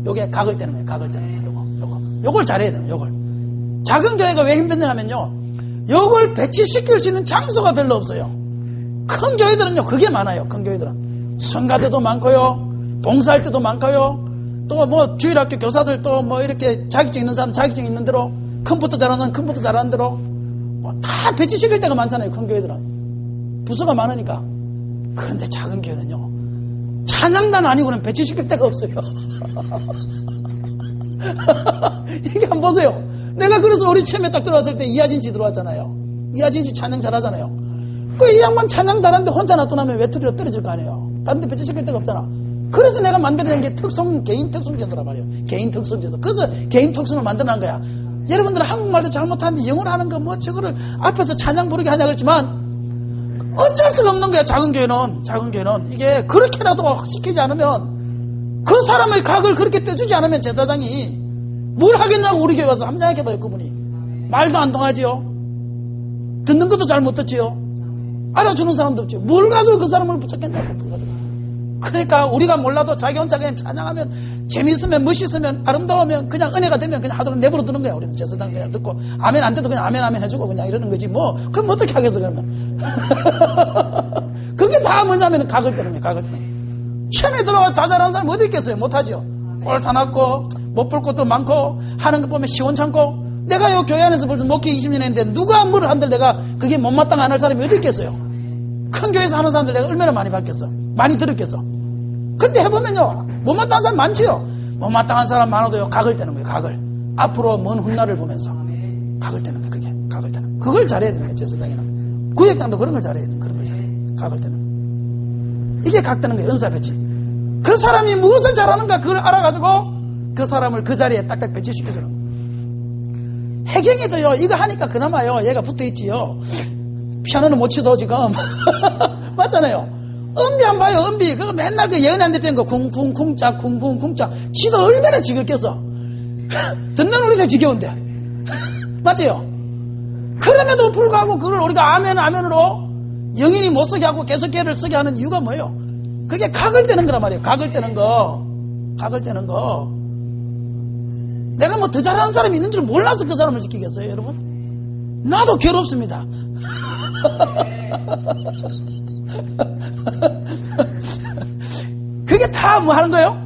Speaker 1: 요게 각을 떼는 거예요. 각을 떼는 거예요. 요걸 잘해야 되는 거예요. 요걸. 작은 교회가 왜 힘드냐 하면요. 요걸 배치시킬 수 있는 장소가 별로 없어요. 큰 교회들은요, 그게 많아요. 큰 교회들은. 성가대도 많고요. 봉사할 때도 많고요. 또 뭐 주일학교 교사들 또 뭐 이렇게 자격증 있는 사람 자격증 있는 대로 컴퓨터 잘하는 사람 컴퓨터 잘하는 대로 뭐 다 배치시킬 때가 많잖아요. 큰 교회들은. 부서가 많으니까. 그런데 작은 교회는요. 찬양단 아니고는 배치시킬 데가 없어요. 이게 한번 보세요. 내가 그래서 우리 처음에 딱 들어왔을 때 이하진 씨 들어왔잖아요. 이하진 씨 찬양 잘하잖아요. 그 이 양반 찬양 잘하는데 혼자 놔두면 외톨이로 떨어질 거 아니에요. 다른 데 배치시킬 데가 없잖아. 그래서 내가 만들어낸 게 개인 특성제도란 말이에요. 개인 특성제도. 그래서 개인 특성을 만들어낸 거야. 여러분들은 한국말도 잘못하는데 영어로 하는 거 뭐 저거를 앞에서 찬양 부르게 하냐 그랬지만 어쩔 수가 없는 거야. 작은 교회는 이게 그렇게라도 시키지 않으면 그 사람의 각을 그렇게 떼주지 않으면 제사장이 뭘 하겠냐고 우리 교회 와서 한번 생각해봐요. 그분이 말도 안 통하지요. 듣는 것도 잘 못 듣지요. 알아주는 사람도 없죠. 뭘 가지고 그 사람을 붙였겠냐고. 그러니까 우리가 몰라도 자기 혼자 그냥 찬양하면 재미있으면 멋있으면 아름다우면 그냥 은혜가 되면 그냥 하도록 내버려 두는 거야. 우리는 제사장 그냥 듣고 아멘 안 돼도 그냥 아멘 해주고 그냥 이러는 거지 뭐. 그럼 어떻게 하겠어 그러면. 그게 다 뭐냐면 각을 떼는 거예요. 각을 떼는 거예요. 처음에 들어와 다 잘하는 사람 어디 있겠어요. 못하죠. 꼴 사납고 못 볼 것도 많고 하는 거 보면 시원찮고 내가 요 교회 안에서 벌써 목회 20년 했는데 누가 뭐를 한들 내가 그게 못마땅 안 할 사람이 어디 있겠어요. 큰 교회에서 하는 사람들 내가 얼마나 많이 봤겠어. 많이 들었겠어. 근데 해보면요 못마땅한 사람 많지요. 못마땅한 사람 많아도요 각을 떼는 거예요. 각을 앞으로 먼 훗날을 보면서 각을 떼는 거예요. 그게 각을 떼는 그걸 잘해야 되는 거예요. 제사장이는 구역장도 그런 걸 잘해야 돼. 그런 걸 잘해. 각을 떼는 이게 각 떼는 거예요. 은사 배치. 그 사람이 무엇을 잘하는가 그걸 알아가지고 그 사람을 그 자리에 딱딱 배치시켜주는 거예요. 해경에도요 이거 하니까 그나마요 얘가 붙어있지요. 피아노는 못 치도 지금 맞잖아요. 은비 안 봐요. 은비 그거 맨날 그 예은이한테 뺀 거 쿵쿵쿵짝 쿵쿵쿵짝 지도 얼마나 지겹겠어. 듣는 우리가 지겨운데 맞지요? 그럼에도 불구하고 그걸 우리가 아멘으로 영인이 못 쓰게 하고 계속 걔를 쓰게 하는 이유가 뭐예요? 그게 각을 떼는 거란 말이에요. 각을 떼는 거 내가 뭐 더 잘하는 사람이 있는 줄 몰라서 그 사람을 지키겠어요 여러분? 나도 괴롭습니다. 그게 다 뭐 하는 거예요?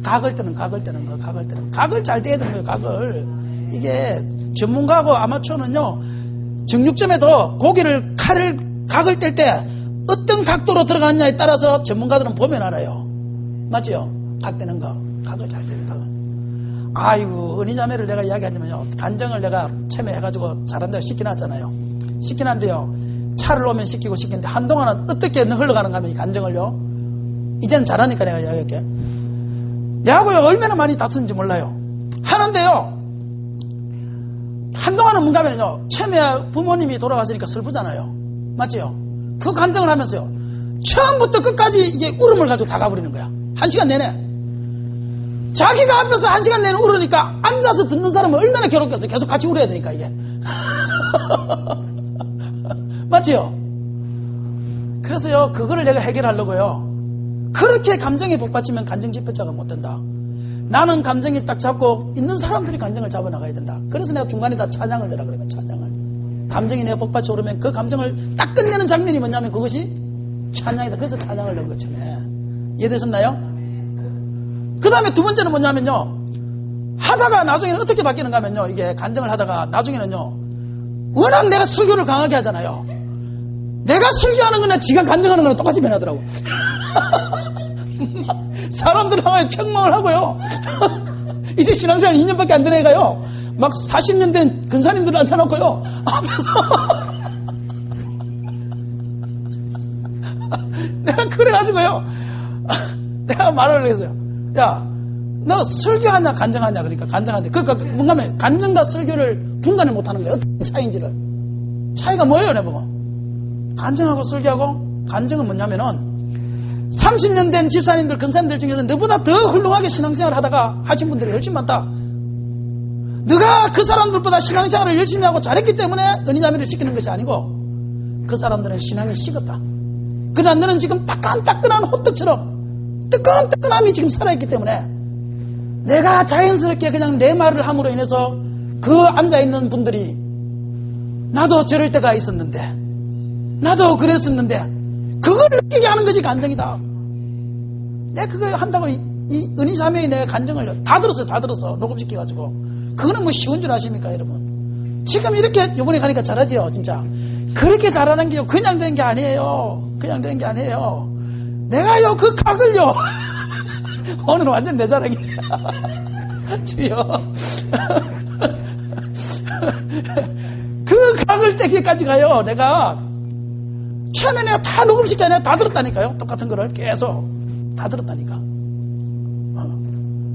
Speaker 1: 각을 떼는 거. 각을 잘 떼야 되는 거예요. 각을. 이게 전문가하고 아마추어는요 정육점에도 고기를 각을 뗄 때 어떤 각도로 들어갔냐에 따라서 전문가들은 보면 알아요. 맞죠? 각 떼는 거. 각을 잘 떼는 거. 아이고 은희자매를 내가 이야기하자면요 간정을 내가 처음에 해가지고 잘한다고 시켜놨잖아요. 시켜놨는데요 차를 오면 시키고 시키는데 한동안은 어떻게 흘러가는가 하면 이 간정을요 이제는 잘하니까 내가 이야기할게. 내하고요 얼마나 많이 다투는지 몰라요. 하는데요 한동안은 뭔가 하면요 처음에 부모님이 돌아가시니까 슬프잖아요. 맞지요? 그 간정을 하면서요 처음부터 끝까지 이게 울음을 가지고 다 가버리는 거야. 1시간 내내. 자기가 앞에서 1시간 내내 울으니까 앉아서 듣는 사람은 얼마나 괴롭겠어요. 계속 같이 울어야 되니까 이게. 맞지요? 그래서요 그거를 내가 해결하려고요. 그렇게 감정에 복받치면 감정 집회자가 못 된다. 나는 감정이 딱 잡고 있는 사람들이 감정을 잡아나가야 된다. 그래서 내가 중간에 다 찬양을 내라 그러면 찬양을. 감정이 내가 복받쳐 오르면 그 감정을 딱 끝내는 장면이 뭐냐면 그것이 찬양이다. 그래서 찬양을 넣은 거죠. 이해되셨나요? 그 다음에 두 번째는 뭐냐면요 하다가 나중에는 어떻게 바뀌는가 하면요 이게 간정을 하다가 나중에는요 워낙 내가 설교를 강하게 하잖아요. 내가 설교하는 거나 지가 간정하는 거나 똑같이 변하더라고. 사람들하고 책망을 하고요. 이제 신앙생활 2년밖에 안 된 애가요 막 40년 된 근사님들을 앉혀놓고요 앞에서 내가 그래가지고요 내가 말을 했어요. 야, 너 설교하냐 간정하냐 그러니까 간정하냐. 그러니까 뭔가 하면 간정과 설교를 분간을 못하는 거예요. 어떤 차이인지를. 차이가 뭐예요 내보고. 간정하고 설교하고 간증은 뭐냐면은 30년 된 집사님들, 근사님들 중에서 너보다 더 훌륭하게 신앙생활을 하다가 하신 분들이 훨씬 많다. 너가 그 사람들보다 신앙생활을 열심히 하고 잘했기 때문에 은희자매를 시키는 것이 아니고 그 사람들은 신앙이 식었다. 그러나 너는 지금 따끈따끈한 호떡처럼 뜨끈뜨끈함이 지금 살아있기 때문에 내가 자연스럽게 그냥 내 말을 함으로 인해서 그 앉아있는 분들이 나도 저럴 때가 있었는데 나도 그랬었는데 그걸 느끼게 하는 것이 간증이다. 내가 그거 한다고 이 은희자매의 내 간증을 다 들었어요. 다 들었어. 녹음시켜가지고. 그거는 뭐 쉬운 줄 아십니까 여러분? 지금 이렇게 요번에 가니까 잘하지요 진짜. 그렇게 잘하는 게요 그냥 된 게 아니에요. 그냥 된 게 아니에요. 내가요 그 각을요 오늘 완전 내 자랑이에요. 주여 그 각을 떼기까지 가요. 내가 처음에 내가 다 녹음시켜 내가 다 들었다니까요. 똑같은 거를 계속 다 들었다니까.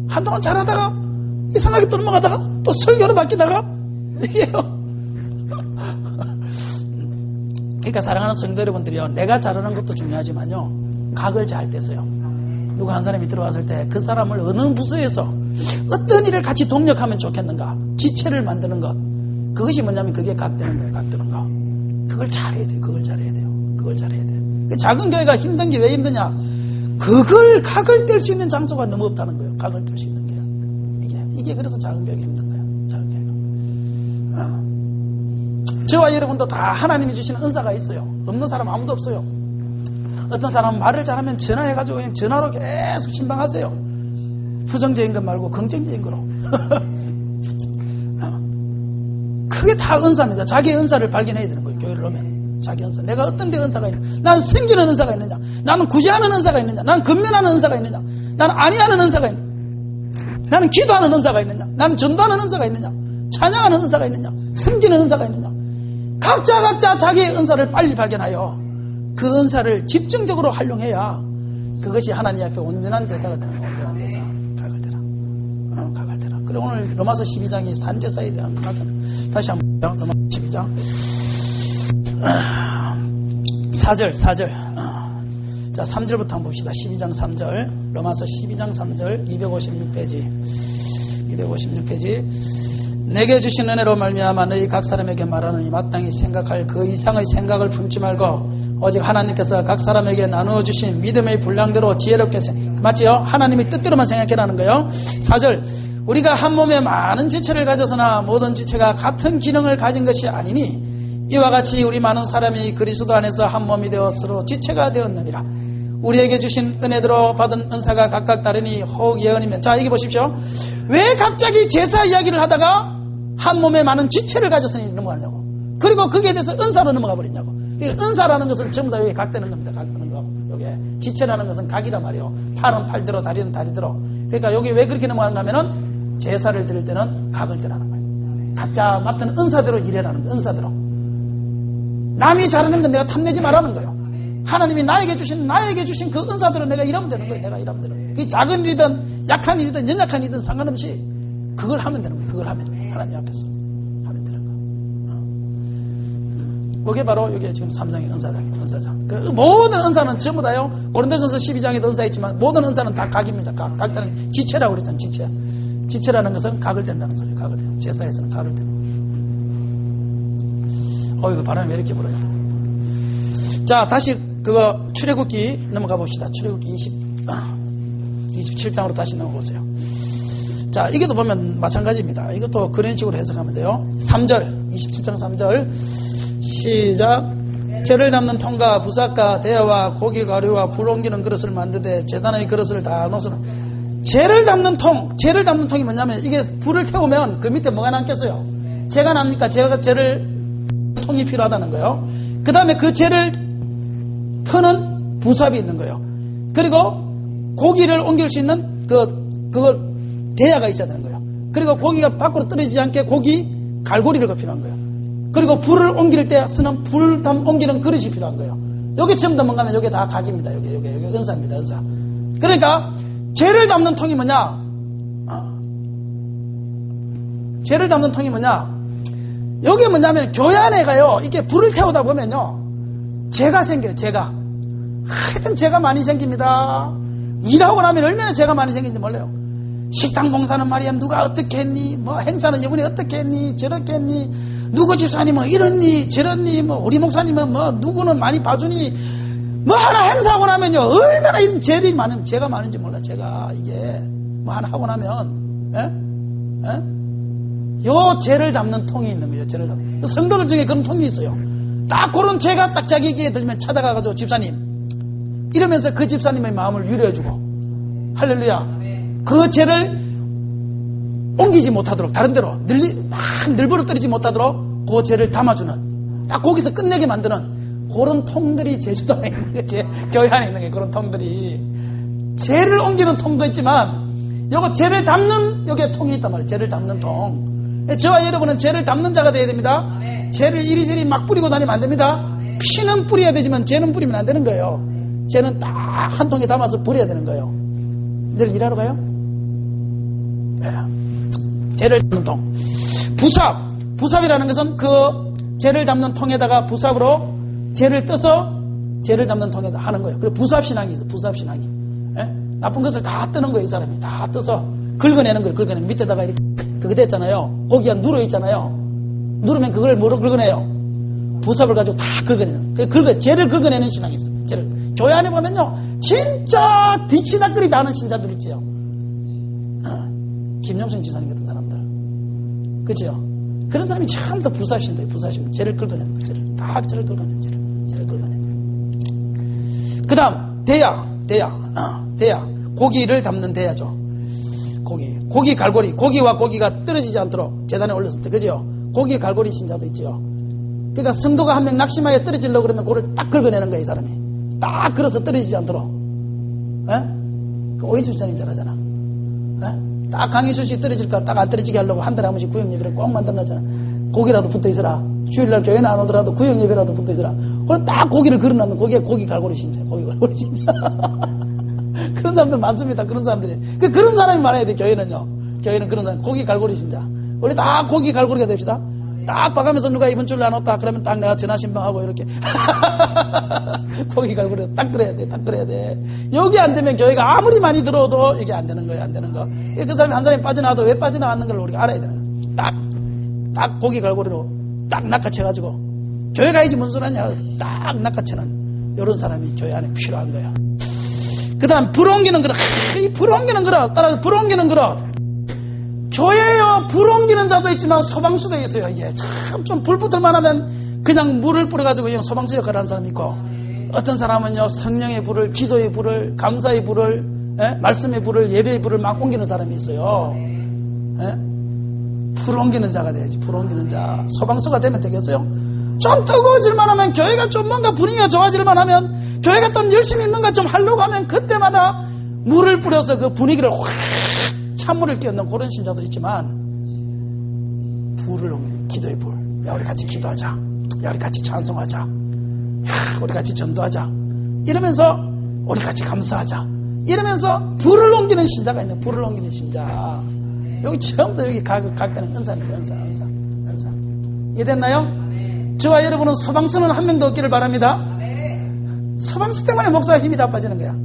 Speaker 1: 한동안 잘하다가 이상하게 또 넘어가다가 또 설교를 바뀌다가 이게요. 그러니까 사랑하는 성도 여러분들이요, 내가 잘하는 것도 중요하지만요 각을 잘 떼서요. 누가 한 사람이 들어왔을 때 그 사람을 어느 부서에서 어떤 일을 같이 동력하면 좋겠는가 지체를 만드는 것, 그것이 뭐냐면 그게 각되는 거예요. 각되는 거. 그걸 잘해야 돼요. 그걸 잘해야 돼요. 그걸 잘해야 돼요. 작은 교회가 힘든 게 왜 힘드냐, 그걸 각을 뗄 수 있는 장소가 너무 없다는 거예요. 각을 뗄 수 있는 게요. 이게 그래서 작은 교회가 힘든 거예요. 작은 교회가. 저와 여러분도 다 하나님이 주시는 은사가 있어요. 없는 사람 아무도 없어요. 어떤 사람은 말을 잘하면 전화해가지고 그냥 전화로 계속 신방하세요. 부정적인 것 말고 긍정적인 거로. 그게 다 은사입니다. 자기의 은사를 발견해야 되는 거예요. 교회를 오면 자기 은사. 내가 어떤 데 은사가 있느냐, 나는 섬기는 은사가 있느냐, 나는 구제하는 은사가 있느냐, 나는 근면하는 은사가 있느냐, 나는 안위하는 은사가 있느냐, 나는 기도하는 은사가 있느냐, 나는 전도하는 은사가 있느냐, 찬양하는 은사가 있느냐, 섬기는 은사가 있느냐. 각자 자기의 은사를 빨리 발견하여 그 은사를 집중적으로 활용해야 그것이 하나님 앞에 온전한 제사가 되는 거예요. 온전한 제사. 각을 대라. 각을 대라. 그리고 오늘 로마서 12장이 산제사에 대한 거잖아요. 다시 한번 로마서 12장 4절. 자, 3절부터 한번 봅시다. 12장 3절. 로마서 12장 3절 256페이지. 내게 주신 은혜로 말미암아 너희 각 사람에게 말하노니 마땅히 생각할 그 이상의 생각을 품지 말고 오직 하나님께서 각 사람에게 나누어 주신 믿음의 분량대로 지혜롭게 맞지요? 하나님이 뜻대로만 생각해라는 거예요. 4절. 우리가 한 몸에 많은 지체를 가져서나 모든 지체가 같은 기능을 가진 것이 아니니 이와 같이 우리 많은 사람이 그리스도 안에서 한 몸이 되어 서로 지체가 되었느니라. 우리에게 주신 은혜대로 받은 은사가 각각 다르니 혹 예언이면. 자, 여기 보십시오. 왜 갑자기 제사 이야기를 하다가 한 몸에 많은 지체를 가져서니 넘어가냐고. 그리고 거기에 대해서 은사로 넘어가 버리냐고. 은사라는 것은 전부 다 여기 각되는 겁니다. 각되는 거. 여기 지체라는 것은 각이란 말이에요. 팔은 팔대로, 다리는 다리대로. 그러니까 여기 왜 그렇게 넘어가는가 하면은 제사를 드릴 때는 각을 떼라는 거예요. 각자 맡은 은사대로 일해라는 거예요. 은사대로. 남이 잘하는 건 내가 탐내지 말라는 거예요. 하나님이 나에게 주신 그 은사대로 내가 일하면 되는 거예요. 내가 일하면 되는 거예요. 그게 작은 일이든 약한 일이든 연약한 일이든 상관없이 그걸 하면 되는 거예요. 그걸 하면 하나님 앞에서 하면 되는 거예요. 그게 바로 여기 지금 3장의 은사장. 그 모든 은사는 전부 다요. 고린도전서 12장에도 은사 있지만 모든 은사는 다 각입니다. 각다는 지체라고 그랬잖아요. 지체라는 것은 각을 댄다는 소리예요. 각을 댄. 제사에서는 각을 댄. 이거 바람이 왜 이렇게 불어요? 자, 다시 그거 출애굽기 넘어가 봅시다. 출애굽기 27장으로 다시 넘어보세요. 자, 이것도 보면 마찬가지입니다. 이것도 그런 식으로 해석하면 돼요. 3절, 27장 3절 시작. 재를 담는 통과 부삭과 대야와 고기 가루와 불 옮기는 그릇을 만드되 제단의 그릇을 다 놓으는. 재를 담는 통이 뭐냐면 이게 불을 태우면 그 밑에 뭐가 남겠어요? 재가 납니까? 재를 통이 필요하다는 거예요. 그 다음에 그 재를 푸는 부삽이 있는 거예요. 그리고 고기를 옮길 수 있는 그걸 대야가 있어야 되는 거예요. 그리고 고기가 밖으로 떨어지지 않게 고기 갈고리가 필요한 거예요. 그리고 불을 옮길 때 쓰는 불 옮기는 그릇이 필요한 거예요. 여기 전부 다 뭔가 하면 여기 다 각입니다. 여기 은사입니다. 은사. 그러니까 재를 담는 통이 뭐냐? 재를 담는 통이 뭐냐? 여기 뭐냐면 교회 안에 가요. 이렇게 불을 태우다 보면요. 재가 생겨요. 재가. 하여튼 죄가 많이 생깁니다. 일하고 나면 얼마나 죄가 많이 생긴지 몰라요. 식당 봉사는 말이야 누가 어떻게 했니, 뭐 행사는 이번에 어떻게 했니, 저렇게 했니, 누구 집사님은 이랬니 저랬니, 뭐 우리 목사님은 뭐 누구는 많이 봐주니, 뭐 하나 행사하고 나면요 얼마나 이런 죄가 많은지 몰라. 제가 이게 뭐 하나 하고 나면 요 죄를 담는 통이 있는 거예요. 죄를 담는 성도들 중에 그런 통이 있어요. 딱 그런 죄가 딱 자기에게 들면 찾아가가지고 집사님 이러면서 그 집사님의 마음을 위로해주고, 할렐루야, 그 죄를 옮기지 못하도록 다른 데로 늘버릇뜨리지 못하도록 그 죄를 담아주는, 딱 거기서 끝내게 만드는 그런 통들이 제주도에 있는 거지. 교회 안에 있는 게 그런 통들이. 죄를 옮기는 통도 있지만 요거 죄를 담는 여기에 통이 있단 말이에요. 죄를 담는 통. 저와 여러분은 죄를 담는 자가 돼야 됩니다. 죄를 이리저리 막 뿌리고 다니면 안 됩니다. 피는 뿌려야 되지만 죄는 뿌리면 안 되는 거예요. 죄는 딱 한 통에 담아서 버려야 되는 거예요. 내일 일하러 가요? 네. 죄를 담는 통. 부삽이라는 것은 그 죄를 담는 통에다가 부삽으로 죄를 떠서 죄를 담는 통에다 하는 거예요. 그리고 부삽신앙이 있어요. 부삽신앙이. 예? 나쁜 것을 다 뜨는 거예요. 이 사람이 다 떠서 긁어내는 거예요. 긁어내는 밑에다가 이렇게 그게 됐잖아요. 고기가 눌어 있잖아요. 누르면 그걸 뭐로 긁어내요? 부삽을 가지고 다 긁어내는. 죄를 긁어내는 신앙이 있어요. 죄를. 교회 안에 보면요, 진짜 뒤치다거리 나는 신자들 있지요. 김용성 지사님 같은 사람들, 그죠? 그런 사람이 처음부터 부삽신대요. 부삽신. 죄를 긁어내는 거예요. 죄를 긁어내는 죄를 긁어내는. 그다음 대야. 고기를 담는 대야죠. 고기 갈고리. 고기와 고기가 떨어지지 않도록 재단에 올렸을 때, 그죠? 고기 갈고리 신자도 있죠. 그러니까 성도가 한 명 낙심하여 떨어지려고 그러면 그걸 딱 긁어내는 거예요. 이 사람이 딱 걸어서 떨어지지 않도록. 그 오인수 집사님 잘하잖아. 딱 강희수 씨 떨어질까 딱 안 떨어지게 하려고 한 달에 한 번씩 구역예배를 꼭 만들어놨잖아. 고기라도 붙어 있어라. 주일날 교회는 안 오더라도 구역예배라도 붙어 있어라. 그럼 딱 고기를 걸어놨는 거기에 고기 갈고리 신자. 고기 갈고리 신자. 그런 사람들 많습니다. 그런 사람들이. 그런 사람이 많아야 돼. 교회는요. 교회는 그런 사람. 고기 갈고리 신자. 우리 다 고기 갈고리가 됩시다. 딱 봐가면서 누가 이번 주를 안 왔다 그러면 딱 내가 전화 신방하고 이렇게 고기 갈고리 딱 그래야 돼. 딱 그래야 돼. 여기 안 되면 교회가 아무리 많이 들어도 이게 안 되는 거예요. 안 되는 거. 그 사람이 한 사람이 빠져나와도 왜 빠져나왔는 걸 우리가 알아야 되는 거예요. 딱 고기 갈고리로 딱 낚아채가지고 교회 가야지 뭔 소리 하냐. 딱 낚아채는 이런 사람이 교회 안에 필요한 거야. 그 다음 불 옮기는 그릇. 이 불 옮기는 그릇. 따라서 불 옮기는 그릇. 교회에요, 불 옮기는 자도 있지만 소방수도 있어요. 이게 참 좀 불 붙을만 하면 그냥 물을 뿌려가지고 소방수 역할을 하는 사람이 있고, 어떤 사람은요, 성령의 불을, 기도의 불을, 감사의 불을, 말씀의 불을, 예배의 불을 막 옮기는 사람이 있어요. 불 옮기는 자가 돼야지. 불 옮기는 자. 소방수가 되면 되겠어요? 좀 뜨거워질만 하면, 교회가 좀 뭔가 분위기가 좋아질만 하면, 교회가 좀 열심히 뭔가 좀 하려고 하면 그때마다 물을 뿌려서 그 분위기를 확 찬물을 끼얹는 그런 신자도 있지만, 불을 옮기는 기도의 불. 야, 우리 같이 기도하자. 야, 우리 같이 찬송하자. 야, 우리 같이 전도하자. 이러면서 우리 같이 감사하자. 이러면서 불을 옮기는 신자가 있네. 불을 옮기는 신자. 여기 처음부터 여기 각 때는 은사입니다. 은사. 이해됐나요? 저와 여러분은 소방수는 한 명도 없기를 바랍니다. 소방수 때문에 목사가 힘이 다 빠지는 거야.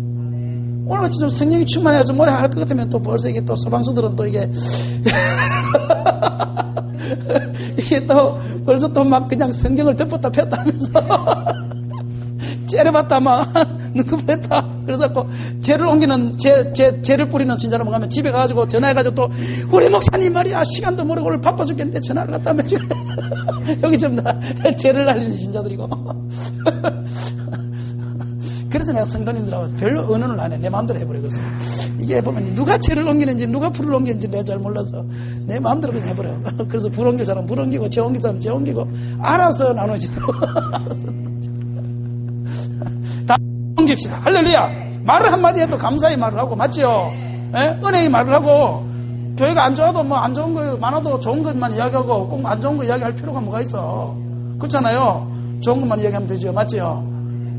Speaker 1: 오늘같이 좀 성령이 충만해서 좀 오래 할 것 같으면 또 벌써 이게 또 소방수들은 또 이게 이게 또 벌써 또 막 그냥 성경을 덮었다 폈다 하면서 째려봤다 막 누구 뺐다. 그래서 죄를 옮기는 죄를 뿌리는 신자로 가면 집에 가가지고 전화해가지고 또 우리 목사님 말이야 시간도 모르고 오늘 바빠 죽겠는데 전화를 갖다 하면 여기 전부 다 죄를 날리는 신자들이고. 그래서 내가 성도님들하고 별로 의논을 안 해. 내 마음대로 해버려. 그래서 이게 보면 누가 죄를 옮기는지 누가 불을 옮기는지 내가 잘 몰라서 내 마음대로 그냥 해버려. 그래서 불 옮길 사람 불 옮기고 죄 옮길 사람 죄 옮기고 알아서 나눠지도록. 다 옮깁시다. 할렐루야. 말을 한마디 해도 감사의 말을 하고 맞지요? 은혜의 말을 하고 교회가 안 좋아도 뭐 안 좋은 거 많아도 좋은 것만 이야기하고 꼭 안 좋은 거 이야기할 필요가 뭐가 있어. 그렇잖아요. 좋은 것만 이야기하면 되죠. 맞지요?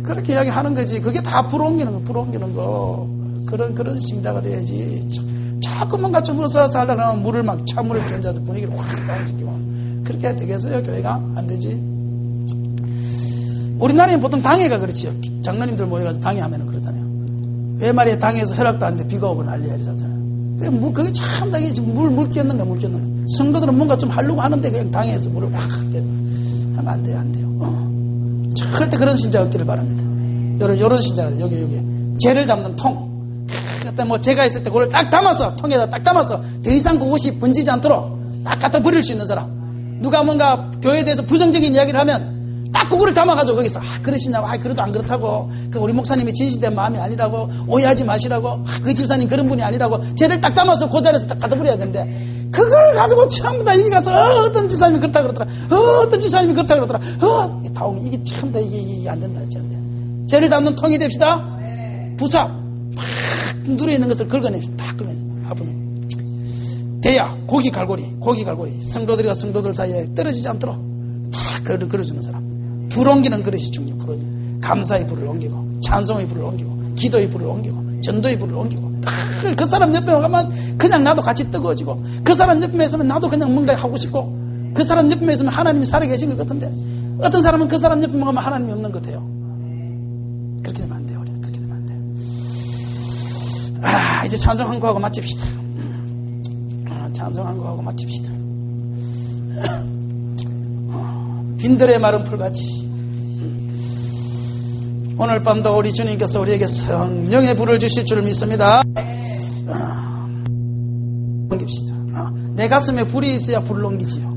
Speaker 1: 그렇게 이야기하는 거지. 그게 다 불 옮기는 거. 그런 신자가 돼야지. 자꾸만 같이 어서와서 하려면 물을 막 찬물을 끼얹어도 분위기를 확 다운시키고. 그렇게 되겠어요? 교회가? 안 되지. 우리나라에는 보통 당회가 그렇지요. 장로님들 모여가지고 당회하면 그러잖아요. 왜 말이야, 당회에서 허락도 안 돼, 비가 오고 난리야, 이러잖아요. 그게 참, 물 끼었는가, 물 끼었는가. 성도들은 뭔가 좀 하려고 하는데 그냥 당회에서 물을 확 하면 안 돼요, 안 돼요. 절대 그런 신자 없기를 바랍니다. 요런 신자가, 여기. 재를 담는 통. 그때 뭐 제가 있을 때 그걸 딱 담아서, 통에다 딱 담아서 더 이상 그것이 번지지 않도록 딱 갖다 버릴 수 있는 사람. 누가 뭔가 교회에 대해서 부정적인 이야기를 하면 딱 그거를 담아가지고 거기서 그러시냐고, 그래도 안 그렇다고, 우리 목사님이 진실된 마음이 아니라고, 오해하지 마시라고, 그 집사님 그런 분이 아니라고, 쟤를 딱 담아서 그 자리에서 딱 갖다 버려야 되는데, 그걸 가지고 전부 다 이기 가서 어떤 집사님이 그렇다 그러더라, 어떤 집사님이 그렇다 그러더라, 다오면 이게 참 다 이게 안 된다 했지, 안 돼. 쟤를 담는 통이 됩시다. 부사 막 누려있는 것을 긁어냅시다. 딱 긁어냅시다. 아픈 대야, 고기 갈고리, 성도들과 성도들 사이에 떨어지지 않도록 다 걸어주는 사람. 불 옮기는 그릇이 중요해요. 감사의 불을 옮기고, 찬송의 불을 옮기고, 기도의 불을 옮기고, 전도의 불을 옮기고, 그 사람 옆에 가면 그냥 나도 같이 뜨거워지고, 그 사람 옆에 있으면 나도 그냥 뭔가 하고 싶고, 그 사람 옆에 있으면 하나님이 살아계신 것 같은데, 어떤 사람은 그 사람 옆에 가면 하나님이 없는 것 같아요. 그렇게 되면 안 돼요. 우리는 그렇게 되면 안 돼요. 이제 찬송 한 곡하고 마칩시다. 찬송 한 곡하고 마칩시다. 빈들의 마른 풀같이 오늘 밤도 우리 주님께서 우리에게 성령의 불을 주실 줄 믿습니다. 옮깁시다. 내 가슴에 불이 있어야 불을 옮기지요.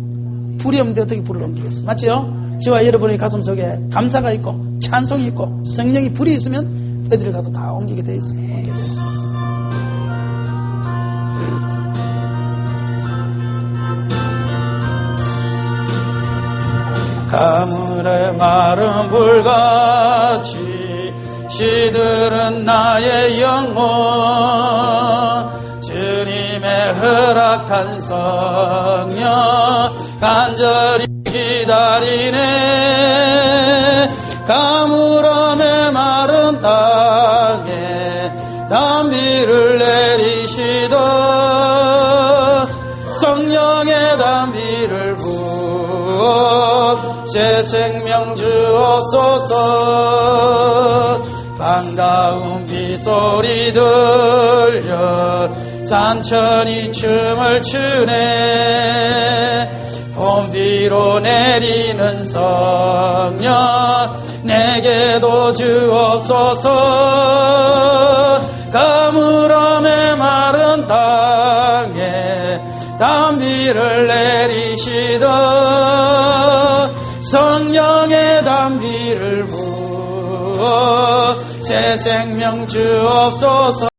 Speaker 1: 불이 없는데 어떻게 불을 옮기겠어? 맞죠? 저와 여러분의 가슴 속에 감사가 있고 찬송이 있고 성령이 불이 있으면 어디를 가도 다 옮기게 돼 있어요. 옮기게 돼 있어요.
Speaker 2: 가물의 마른 불같이 시들은 나의 영혼 주님의 허락한 성령 간절히 기다리네. 가물함의 마른 땅에 단비를 내리시던 성령의 단비를 부어 새 생명 주옵소서. 반가운 비소리 들려 산천이 춤을 추네. 봄비로 내리는 성령 내게도 주옵소서. 가물함의 마른 땅에 단비를 내리시던 성령의 단비를 부어 새 생명 주옵소서.